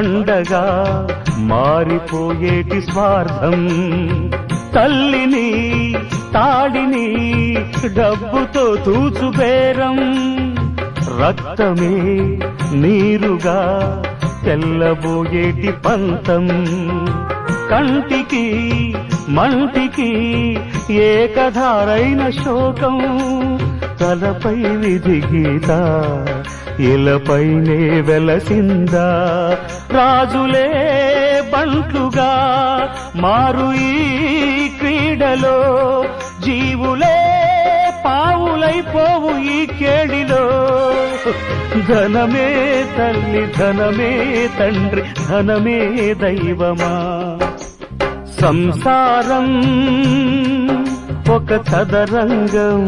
బండగా మారిపోయేటి స్వార్థం. తల్లిని తాడిని డబ్బుతో తూచుబేరం, రక్తమే నీరుగా తెల్లబోయేటి పంతం. కంటికి మంటికి ఏకధారైన శోకం, తలపై విధి గీత ఇలపైనే వెలసిందా. రాజులే బంట్లుగా మారు ఈ క్రీడలో, జీవులే పావులైపోవు ఈ కేడిలో. ధనమే తల్లి, ధనమే తండ్రి, ధనమే దైవమా. సంసారం ఒక చదరంగం,